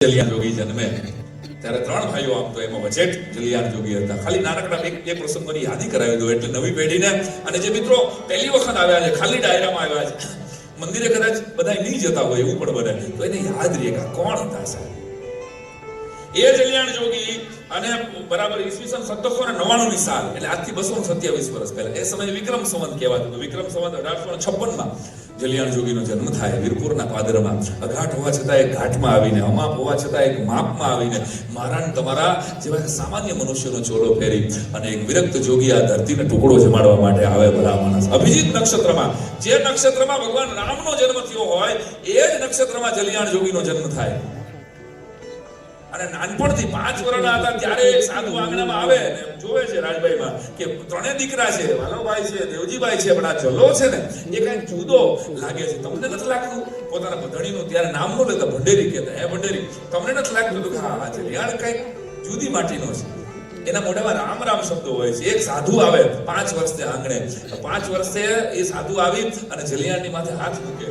જલિયાણ જોગી જન્મે ત્યારે ત્રણ ભાઈઓ આમ તો એમાં વચેટ જલિયાણ જોગી હતા. ખાલી નાનકડા એક પ્રસંગોની યાદી કરાવી દો એટલે નવી પેઢીને અને જે મિત્રો પહેલી વખત આવ્યા છે, ખાલી ડાયરામાં આવ્યા છે, મંદિરે કદાચ બધા નહીં જતા હોય એવું પણ બને તો એને યાદ રહે કે કોણ હતા સાહેબ એ જલિયાણ જોગી. અને બરાબર ઈસવીસન 1799 ની સાલ એટલે આજથી 227 વર્ષ પહેલા એ સમયે વિક્રમ સંવત કહેવાતું. વિક્રમ સંવત 1856 માં જલિયાણ જોગીનો જન્મ થાય વીરપુરના પાદરમાં. અઘાટ હોવા છતાં એક ઘાટમાં આવીને, અમાપ હોવા છતાં એક માપમાં આવીને મારા તમારા જેવા સામાન્ય મનુષ્યનો ચોલો ફેરી અને એક વિરક્ત જોગી આ ધરતીને ટુકડો જમાડવા માટે આવે. ભલા માણસ અભિજીત નક્ષત્રમાં, જે નક્ષત્રમાં ભગવાન રામનો જન્મ થયો હોય એ જ નક્ષત્રમાં જલિયાણ જોગીનો જન્મ થાય. અને નાનપણથી 5 વર્ષના હતા ત્યારે સાધુ આંગણામાં આવે ને જોવે છે રાજભાઈમાં કે ત્રણે દીકરા છે, વાલોભાઈ છે, દેવજીભાઈ છે, પણ આ જલો છે ને એ કઈ જુદો લાગે છે. તમને નથી લાગતું પોતાના ભધણીનું ત્યારે નામ નો લેતા ભંડેરી કહેતા, હે ભંડેરી, તમને નથી લાગતું કે હા જલિયાણ કઈ જુદી માટીનો છે? એના મોઢામાં રામ રામ શબ્દો હોય છે. એક સાધુ આવે 5 વર્ષે આંગણે, 5 વર્ષે એ સાધુ આવી અને જલિયાણની માથે હાથ મૂકે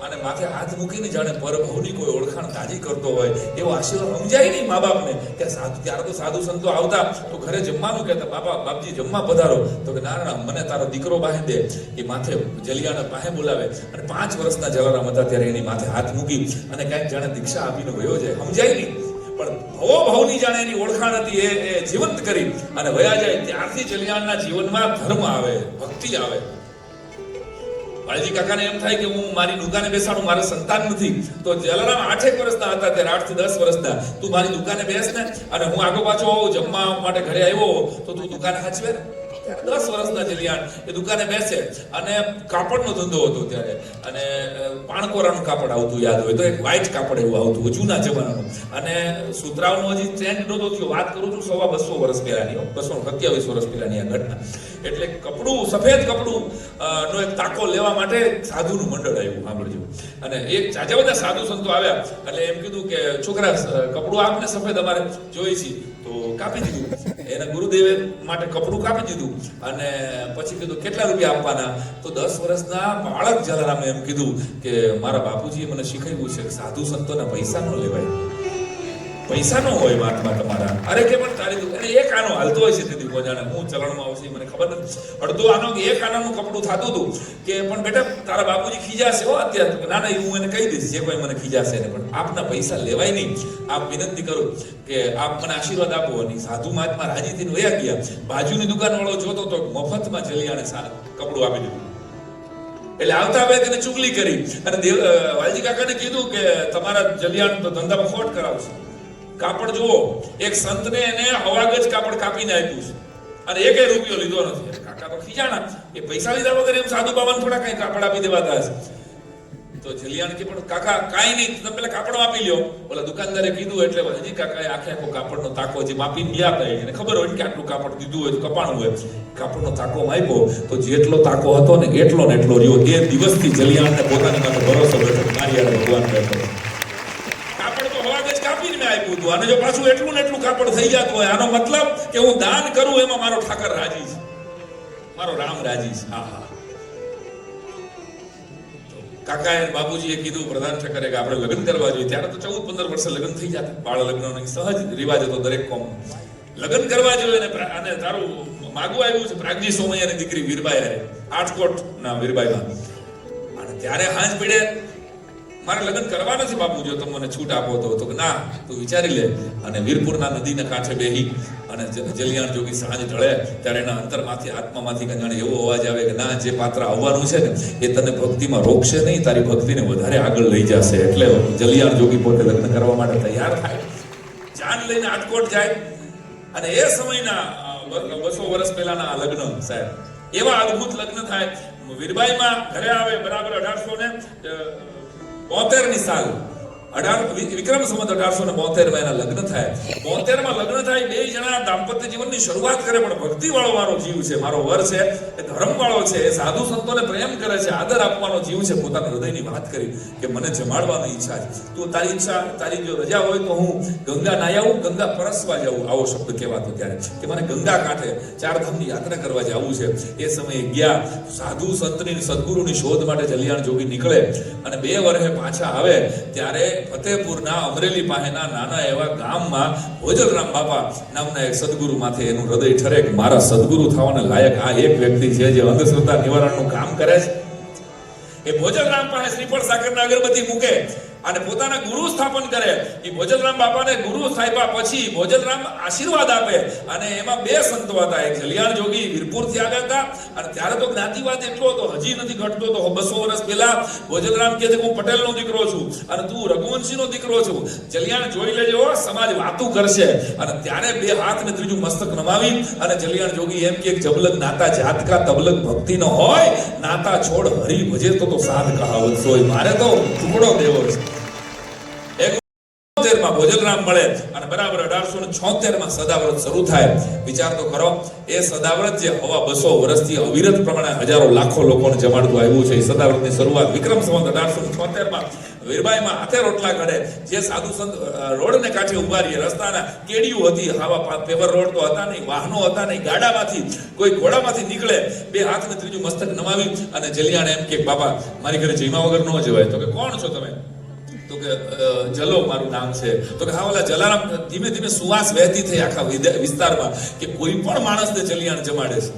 અને માથે હાથ મૂકીને જાણે પરભવની કોઈ ઓળખાણ તાજી કરતો હોય એવો આશીર્વાદ. સમજાય નહીં મા બાપને કે સાધુ, ત્યારે તો સાધુ સંતો આવતા તો ઘરે જમવાનું કહેતા, બાપા બાપજી જમવા પધારો, તો કે ના મને તારો દીકરો પાસે દે. એ માથે જલિયાણ પાસે બોલાવે અને 5 વર્ષના જલારામ હતા ત્યારે એની માથે હાથ મૂકી અને કંઈક જાણે દીક્ષા આપીને વયો જાય. સમજાય નહીં પણ ભવની જાણે એની ઓળખાણ હતી એ જીવંત કરી અને વયા જાય. ત્યારથી જલિયાણના જીવનમાં ધર્મ આવે, ભક્તિ આવે. વાલજી કાકાને એમ થાય કે હું મારી દુકાને બેસાડું, મારા સંતાન નથી. તો જલારામ 8 વર્ષના હતા ત્યારે, 8 થી 10 વર્ષના, તું મારી દુકાને બેસ ને અને હું આગો પાછો જમવા માટે ઘરે આવ્યો તો તું દુકાને હાચવે ને. 10 વર્ષના જલિયાણ એ દુકાને બેસે અને કાપડનો ધંધો હતો ત્યારે, અને પાણકોરાનું કાપડ આવતું યાદ હોય તો એક વ્હાઈટ કાપડ એવું આવતું જૂના જમાનાનું. અને સુતરાવનો હજી ટ્રેન્ડ નહોતો થયો. વાત કરું છું 200 વર્ષ પહેલાની, 227 વર્ષ પહેલાની આ ઘટના. એટલે કપડું, સફેદ કપડું નો એક તાકો લેવા માટે સાધુનું મંડળ આવ્યું, સાંભળજો. અને એક જાજા બધા સાધુ સંતો આવ્યા એટલે એમ કીધું કે છોકરા કપડું આપને સફેદ અમારે જોઈ છે. તો કાપી દીધું. એના ગુરુદેવે માટે કપડું કાપી દીધું અને પછી કીધું કેટલા રૂપિયા આપવાના? તો 10 વર્ષના બાળક જલારામે એમ કીધું કે મારા બાપુજીએ મને શીખવ્યું છે કે સાધુ સંતોના પૈસા ન લેવાય, પૈસા નો હોય વાતમાં તમારા. અરે કે પણ તારી અને એક આનો હાલતો હોય છે તેથી કોજાણે હું ચલણમાં આવશે મને ખબર નથી. અડધો આનો કે એક આનાનું કપડું થતું હતું કે પણ બેટા તારા બાપુજી ખીજાશે હો અત્યારે. ના ના હું એને કહી દઈશ જે કોઈ મને ખીજાશે ને, પણ આપના પૈસા લેવાય નહીં. આપ વિનંતી કરું કે આપ મને આશીર્વાદ આપો. અને સાધુ મહાત્મા રાજી થઈને વયા ગયા. બાજુની દુકાન વાળો જોતો તો મફતમાં જલિયાણે કપડું આપી દીધું. એટલે આવતા આવે તેને ચુગલી કરી અને વાલજી કાકાને કીધું કે તમારા જલિયાણ તો ધંધામાં ખોટ કરાવશે. કાપડ જુઓ, એક સંતને એને હવાગજ કાપડ કાપીને આપ્યું છે અને એકે રૂપિયો લીધો નથી. કાકા તો ખીજાણા એ પૈસા લીધા વગર એમ સાધુ બાબાને થોડા કઈ કાપડ આપી દેવાતા હશે. તો જલિયાણ કે પણ કાકા કાઈ નહીં, તમે પેલા કાપડ આપી લ્યો. ઓલા દુકાનદારે કીધું એટલે હજી કાકાએ આખો કાપડનો તાકો જે માપીને ગયા હતા એને ખબર હોય કે આટલું કાપડ દીધું હોય તો કપાણું હોય. કાપડનો તાકો માપ્યો તો જેટલો તાકો હતો ને એટલો રહ્યો. એ દિવસથી જલિયાણને પોતાની માટે ભરોસો બેઠો, મારી યાર ભગવાન બેઠો. અને જો પાછું એટલું ને એટલું કાપડ થઈ જતું હોય, આનો મતલબ કે હું દાન કરું એમાં મારો ઠાકર રાજી છે, મારો રામ રાજી છે. આહા. કાકાએ બાપુજીએ કીધું પ્રધાન ઠાકરે કે આપણે લગ્ન કરવા જોઈએ. ત્યારે તો 14-15 વર્ષે લગ્ન થઈ જતા. બાળ લગ્નનો સહજ રિવાજ હતો દરેક કોમ. લગ્ન કરવા જોઈએ અને તારું માગવું આવ્યું છે પ્રાગજી સોમૈયાની દીકરી વીરબાઈ હારે, આટકોટના વીરબાઈમાં. અને ત્યારે હાંજ પીડે મારે લગ્ન કરવા નથી બાપુ, જો તમે મને છૂટ આપો તો ના તું વિચારી લે. અને વીરપુરના નદીના કાંઠે બેહી અને જલિયાણ જોગી સાંજ ઢળે ત્યારે એના અંતરમાંથી, આત્મામાંથી જાણે એવો અવાજ આવે કે ના, જે પાત્ર આવવાનું છે ને એ તને ભક્તિમાં રોકશે નહીં, તારી ભક્તિને વધારે આગળ લઈ જશે. એટલે જલિયાણ જોગી પોતે લગ્ન કરવા માટે તૈયાર થાય, જાન લઈને આટકોટ જાય. અને એ સમયના 200 વર્ષ પહેલાના લગ્ન સાહેબ, એવા અદ્ભુત લગ્ન થાય. વીરબાઈમાં ઘરે આવે બરાબર 1872 સાલ, વિક્રમ સંવત 1872 એના લગ્ન થાય. 72 લગ્ન થાય. બે જણા દાંપત્ય જીવનની શરૂઆત કરે. પણ ભક્તિ વાળો મારો જીવ છે, મારો વર છે, એ ધર્મ વાળો છે, એ સાધુ સંતોને પ્રેમ કરે છે, આદર આપવાનો જીવ છે. પોતાના હૃદયની વાત કરી કે મને જમાડવાની ઈચ્છા છે. તું તારી ઈચ્છા, તારી જો રજા હોય તો હું ગંગા નાહી આવું, ગંગા પરસવા જાઉં. આવો શબ્દ કહેવાતો ત્યારે કે મને ગંગા કાંઠે 4 ધામની યાત્રા કરવા જવું છે. એ સમયે ગયા. સાધુ સંતની, સદગુરુની શોધ માટે જલિયાણ જોગી નીકળે અને 2 વર્ષે પાછા આવે ત્યારે ફતેપુરના અમરેલી પાસેના નાના એવા ગામમાં ભોજરામ બાપા નામના એક સદગુરુ માથે એનું હૃદય ઠરે કે મારા સદગુરુ થવાને લાયક આ એક વ્યક્તિ છે જે અંધશ્રદ્ધા નિવારણનું કામ કરે છે. એ ભોજરામ પાસે શ્રીફળ સાકરના અગરબત્તી મૂકે અને પોતાના ગુરુ સ્થાપન કરે. એ ભોજરામ બાપાને ગુરુ સ્થાપ્યા પછી ભોજરામ આશીર્વાદ આપે. અને એમાં બે સંતો હતા, એક જલિયાણ જોગી વીરપુરથી આવ્યા હતા અને ત્યારે તો જ્ઞાતિવાદ એટલો હતો, હજી નથી ઘટતો. તો 200 વર્ષ પહેલા ભોજરામ કહે છે હું પટેલનો દીકરો છું અને તું રઘુવંશીનો દીકરો છું. જલિયાણ જોઈ લેજો, સમાજ વાતું કરશે. અને ત્યારે બે હાથ ને ત્રીજું મસ્તક નમાવી અને જલિયાણ જોગી એમ કે જબલગ નાતા જાતકા તબલગ ભક્તિ ન હોય, નાતા છોડ હરી ભજે તો સાધ કહાવત સોય. મારે તો ટુકડો દેવો છે. ભોજરામ મળે અને બરાબર 1876 સદાવ્રત શરૂ થાય. વિચાર તો કરો, એ સદાવ્રત જે હવા 200 વર્ષથી અવિરત પ્રમાણે હજારો લાખો લોકોને જમાડતું આવ્યું છે. એ સદાવ્રતની શરૂઆત વિક્રમ સંવત 1876 વીરબાઈમાં હાથે રોટલા ઘડે. જે સાધુ સંત રોડને કાંઠે ઉભા રહીએ, રસ્તાના કેડીયું હતી, આવા પેવર રોડ તો હતા નહીં, વાહનો હતા નહીં, ગાડામાંથી કોઈ ઘોડામાંથી નીકળે, બે હાથ ને ત્રીજું મસ્તક નમાવી અને જલિયાણ એમ કે બાપા મારી ઘરે જઈમા વગર ન જવાય. તો કે કોણ છો તમે? તો કે જલો મારું નામ છે. તો કે હા ઓલા જલારામ. ધીમે ધીમે સુવાસ વહેતી થઈ આખા વિસ્તારમાં કે કોઈ પણ માણસને જલિયાણ જમાડે છે.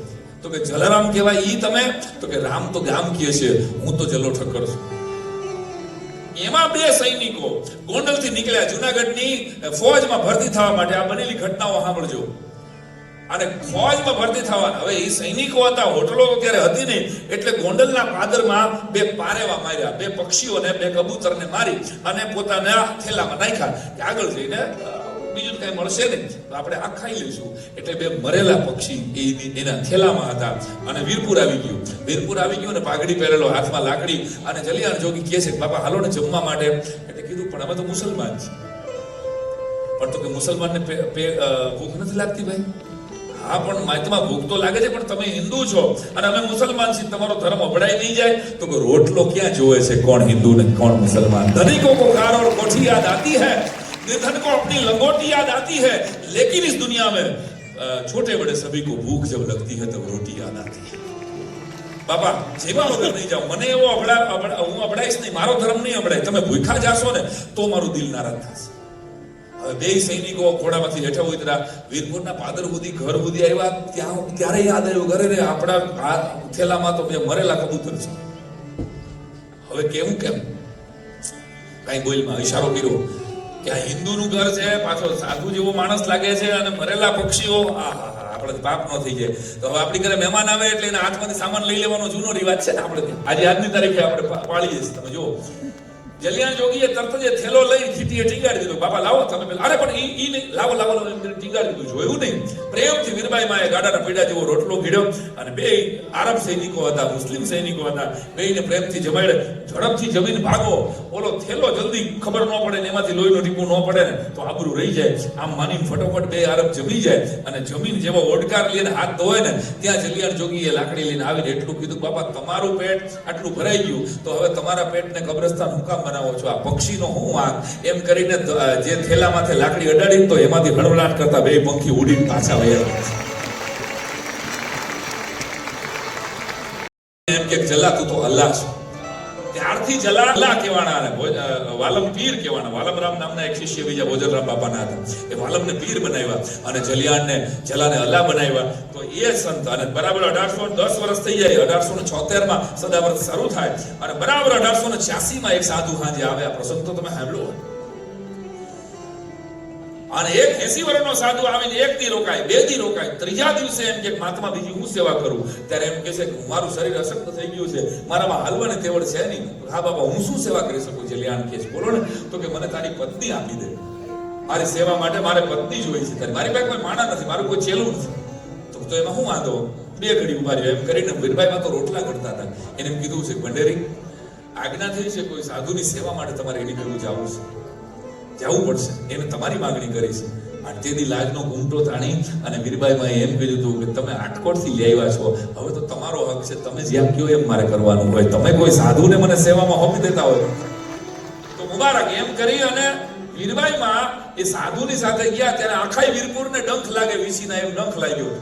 તો કે જલારામ કહેવાય ઈ તમે? તો કે રામ તો ગામ કહે છે, હું તો જલો ઠક્કર છું. એમાં બે સૈનિકો ગોંડલથી નીકળ્યા જુનાગઢની ફૌજમાં ભરતી થવા માટે. આ બનેલી ઘટનાઓ સાંભળજો. અને ફૌજમાં ભરતી થવા, હવે એ સૈનિકો હતા, હોટલો ત્યારે હતી નહીં, એટલે ગોંડલના પાદરમાં બે પારેવા માર્યા, બે પક્ષીઓને, બે કબૂતરને મારી અને પોતાના થેલામાં નાખ્યા કે આગળ જઈને બીજું કઈ મળશે નહીં તો આપણે આ ખાઈ લઈશું. એટલે બે મરેલા પક્ષી એના થેલામાં હતા. અને વીરપુર આવી ગયું. વીરપુર આવી ગયું અને પાઘડી પહેરેલો, હાથમાં લાકડી. અને જલિયાણ જોગી કહે છે બાપા હાલો ને જમવા માટે. એટલે કીધું પણ અમે તો મુસલમાન છીએ. પણ તો કે મુસલમાનને ભૂખ નથી લાગતી ભાઈ? હા પણ માહિતીમાં ભૂખ તો લાગે છે, પણ તમે હિન્દુ છો અને અમે મુસલમાન છીએ, તમારો ધર્મ અભડાઈ નહીં જાય? તો કે રોટલો ક્યાં જોવે છે કોણ હિન્દુ ને કોણ મુસલમાન? ધનિકો કો કાર और कोठी याद आती है, निर्धन को अपनी लंगोटी याद आती है, लेकिन इस दुनिया में छोटे बड़े सभी को भूख जब लगती है तब रोटी याद आती है. બાપા જેવા વગર નહીં જાઓ, મને એવો હું અભડાઈશ નહીં, મારો ધર્મ નહીં અભડાય. તમે ભૂખ્યા જાશો ને તો મારું દિલ નારાજ થશે. હવે બે સૈનિકો ઘોડામાંથી હેઠા ઉતર્યા, વીરપુરના પાદર સુધી ઘર સુધી આવ્યા. ત્યાં ત્યારે યાદ આવ્યું ઘરે રે આપણા થેલામાં તો બે મરેલા કબૂતર છે. હવે કેવું કેમ? કઈ બોલમાં ઈશારો કર્યો કે આ હિન્દુનું ઘર છે, પાછો સાધુ જેવો માણસ લાગે છે અને મરેલા પક્ષીઓ. આપણે પાપ ન થઈ જાય. તો હવે આપણી ઘરે મહેમાન આવે એટલે એના હાથમાંથી સામાન લઈ લેવાનો જૂનો રિવાજ છે ને આપણે આજની તારીખે આપણે પાળીએ છીએ. તમે જુઓ, જલિયાણ જોગીએ તરત જ થેલો લઈ ખીટીએ ટીંગાડી દીધો. બાપા લાવો તમે પેલા. અરે પણ ઈ નહીં, લાવો લાવો ટીંગાડી દીધું. જોયું નહીં? પ્રેમથી વીરબાઈ માએ ગાડાના પીડા જેવો રોટલો ઘીડ્યો અને બે આરબ સૈનિકો હતા, મુસ્લિમ સૈનિકો હતા, બેયને પ્રેમથી જમાડે. ઝડપથી જમીન ભાગો, ઓલો થેલો જલ્દી ખબર ન પડે ને એમાંથી લોહીનું ટીપું ન પડે ને તો આબરૂ રહી જાય. આમ માનીને ફટોફટ બે આરબ જમી જાય અને જમીન જેવો ઓડકાર લઈને હાથ ધોય ને ત્યાં જલિયાણ જોગીએ લાકડી લઈને આવીને એટલું કીધું બાપા તમારું પેટ આટલું ભરાઈ ગયું તો હવે તમારા પેટને કબ્રસ્તાન હું કામ બનાવો છો? આ પક્ષીનો હું વાંક? એમ કરીને જે થેલામાંથી લાકડી અડાડી તો એમાંથી હળવળાટ કરતા બે પંખી ઉડીને પાછા વયા. એમ કે જલા તું તો અલ્લાહ છે. ત્યારથી જલા અલ્લાહ કહેવાના અને વાલમ પીર કહેવાના. વાલમરામ નામના એક શિષ્ય બીજા ભોજરામ બાપાના હતા. એ વાલમને પીર બનાવ્યા અને જલાને અલ્લાહ બનાવ્યા. તો એ સંત અને બરાબર 1810 વર્ષ થઈ જાય, 1876 સદાવ્રત શરૂ થાય અને બરાબર 1886 એક સાધુ હાજે આવે. આ પ્રસંગ તો તમે સાંભળ્યો. અને એક 80 વર્ષનો સાધુ આવીને એક દી રોકાય, બે દી રોકાય, ત્રીજા દિવસે એમ કે મહાત્મા બીજી હું સેવા કરું? ત્યારે એમ કે છે કે મારું શરીર અશક્ત થઈ ગયું છે, મારામાં હાલવાની તેવડ છે નહીં. હા બાબા હું શું સેવા કરી શકું? જલિયાણ કે છે બોલો ને. તો કે મને તારી પત્ની આપી દે, મારી સેવા માટે મારે પત્ની જોઈ છે તારી. મારી પાસે કોઈ માણા નથી, મારું કોઈ ચેલું નથી. તો એમાં હું વાંધો? બે ઘડી ઉભા રહ્યો. એમ કરીને વીરબાઈમાં તો રોટલા કરતા હતા. એને એમ કીધું છે ભંડેરી આજ્ઞા થઈ છે, કોઈ સાધુની સેવા માટે તમારે એની ભેગું જવું છે, જવું પડશે. એને તમારી માંગણી કરી છે. તેથી લાજનો ઘૂંટો તાણી અને વીરબાઈમાં એમ કીધું હતું કે તમે આટકોટથી લઈ આવ્યા છો, હવે તો તમારો હક છે, તમે જેમ કહો એમ મારે કરવાનું હોય. તમે કોઈ સાધુને મને સેવામાં હોપી દેતા હોય તો મુબારક. એમ કરી અને વીરબાઈમાં એ સાધુની સાથે ગયા ત્યારે આખા વીરપુરને ડંખ લાગે, વીસીના એમ ડંખ લાગ્યો.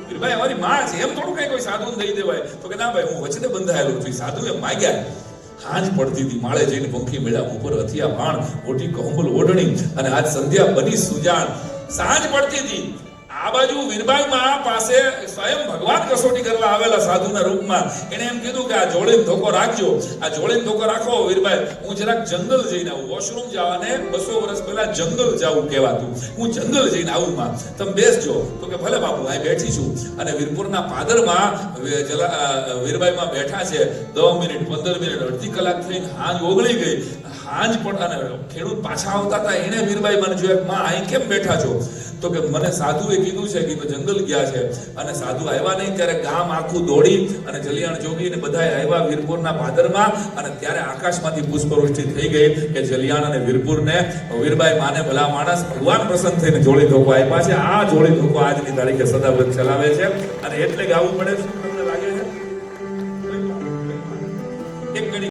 વીરબાઈ અમારી માં છે, એમ થોડું કઈ કોઈ સાધુને દઈ દેવાય? તો કે ના ભાઈ હું વચને બંધાયેલું છું. સાધુ એમ માગ્યા. હાંજ પડતી હતી, માળે જઈને પંખી મેળા ઉપર હથિયા ભાણ, મોટી કહોંબલ ઓઢણી, અને આજ સંધ્યા બની સુજાણ. સાંજ પડતી હતી. આ બાજુ વીરબાઈ માં પાસે સ્વયં ભગવાન કસોટી કરવા આવેલા સાધુના રૂપમાં. એને એમ કીધું કે આ જોડેને ધોકો રાખજો, આ જોડેને ધોકો રાખો વીરબાઈ, હું જરાક જંગલ જઈને આવું. વોશરૂમ જવાને 200 વર્ષ પહેલા જંગલ જવું કહેવાતું. હું જંગલ જઈને આવું માં, તમે બેસજો. તો કે ભલે બાપુ, અહીં બેઠી છું. અને વીરપુરના પાદરમાં વીરબાઈ માં બેઠા છે. 10 મિનિટ 15 મિનિટ અડધી કલાક થઈને હાંજ ઓગળી ગઈ. હાંજ પણ અને ખેડૂત પાછા આવતા હતા. એને વીરબાઈ મને જોયા, માં અહીં કેમ બેઠા છો? તો કે મને સાધુએ કીધું છે કે જંગલ ગયા છે. અને સાધુ આવ્યા નહીં ત્યારે ગામ આખું દોડી અને જલિયાણ જોગી ને બધા આવ્યા વીરપુરના પાદરમાં. અને ત્યારે આકાશમાંથી પુષ્પવૃષ્ટિ થઈ ગઈ કે જલિયાણ અને વીરપુરને વીરબાઈ માને ભલા માણસ ભગવાન પ્રસન્ન થઈને જોડી ધોકો આપ્યા છે. આ જોડી ધોકો આજની તારીખે સદાવ્રત ચલાવે છે. અને એટલે ગાવું પડે છે. તમને લાગે છે એક ઘડી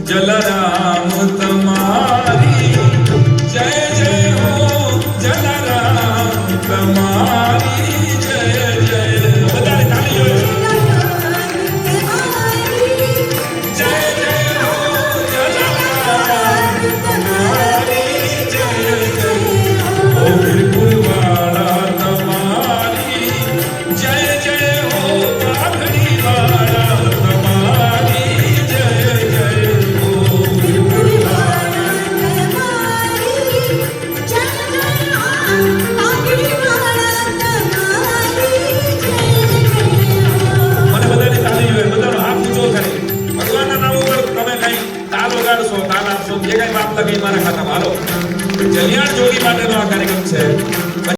જલરામ તમારી જય જય હો, જલરામ તમારી